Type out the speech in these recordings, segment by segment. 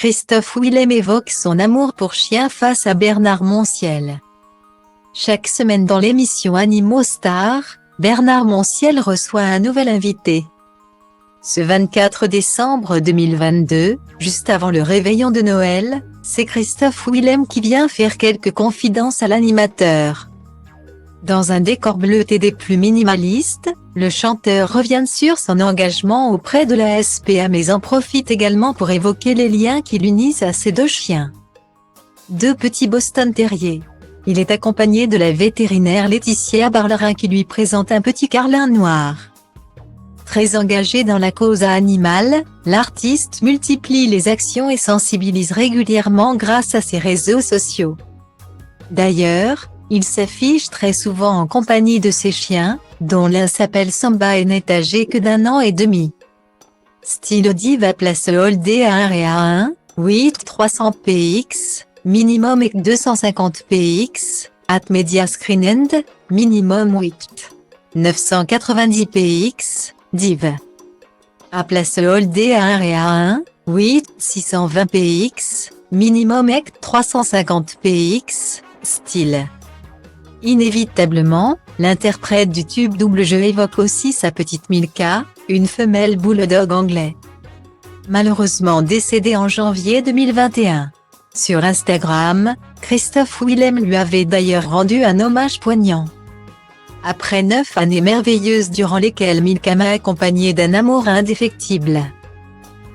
Christophe Willem évoque son amour pour chiens face à Bernard Montiel. Chaque semaine dans l'émission Animaux Stars, Bernard Montiel reçoit un nouvel invité. Ce 24 décembre 2022, juste avant le réveillon de Noël, c'est Christophe Willem qui vient faire quelques confidences à l'animateur. Dans un décor bleuté des plus minimalistes, le chanteur revient sur son engagement auprès de la SPA mais en profite également pour évoquer les liens qui l'unissent à ses deux chiens. Deux petits Boston Terriers. Il est accompagné de la vétérinaire Laetitia Barlerin qui lui présente un petit carlin noir. Très engagé dans la cause animale, l'artiste multiplie les actions et sensibilise régulièrement grâce à ses réseaux sociaux. D'ailleurs, il s'affiche très souvent en compagnie de ses chiens, dont l'un s'appelle Samba et n'est âgé que d'1 an et demi. Stylo Diva place Holdé à 1 REA1, 8 300 px, minimum et 250 px, at Media Screen End, minimum 8 990 px, div. À place Holdé à 1 REA1, 8 620 px, minimum et 350 px, style. Inévitablement, l'interprète du tube Double Jeu évoque aussi sa petite Milka, une femelle bulldog anglais. Malheureusement décédée en janvier 2021. Sur Instagram, Christophe Willem lui avait d'ailleurs rendu un hommage poignant. Après 9 années merveilleuses durant lesquelles Milka m'a accompagné d'un amour indéfectible.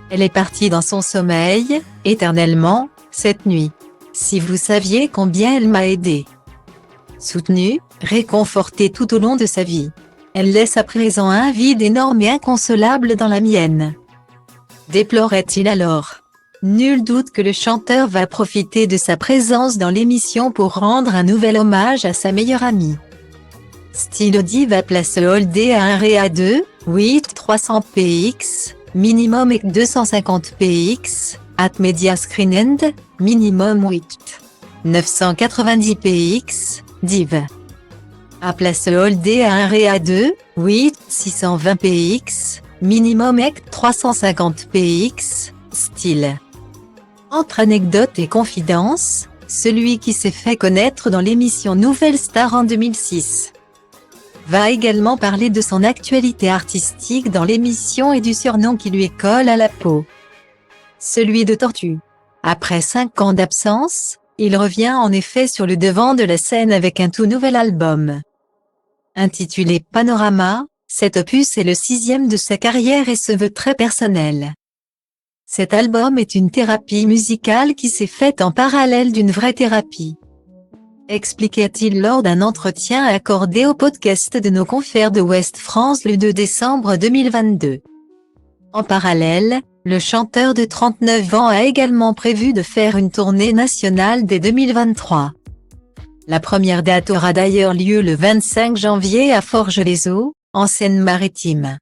Elle est partie dans son sommeil, éternellement, cette nuit. Si vous saviez combien elle m'a aidé. Soutenue, réconfortée tout au long de sa vie. Elle laisse à présent un vide énorme et inconsolable dans la mienne. Déplorait-il alors? Nul doute que le chanteur va profiter de sa présence dans l'émission pour rendre un nouvel hommage à sa meilleure amie. Stylo Diva place Holdé à 1 REA2, 8 300 px, minimum et 250 px, at Media Screen End, minimum 8 990 px, div. À place Holdé à 1 REA2, 8 620 px, minimum et 350 px, style. Entre anecdotes et confidences, celui qui s'est fait connaître dans l'émission Nouvelle Star en 2006 va également parler de son actualité artistique dans l'émission et du surnom qui lui colle à la peau. Celui de Tortue. Après 5 ans d'absence, il revient en effet sur le devant de la scène avec un tout nouvel album. Intitulé Panorama, cet opus est le 6e de sa carrière et se veut très personnel. Cet album est une thérapie musicale qui s'est faite en parallèle d'une vraie thérapie. Expliquait-il lors d'un entretien accordé au podcast de nos confrères de Ouest France le 2 décembre 2022. En parallèle, le chanteur de 39 ans a également prévu de faire une tournée nationale dès 2023. La première date aura d'ailleurs lieu le 25 janvier à Forges-les-Eaux, en Seine-Maritime.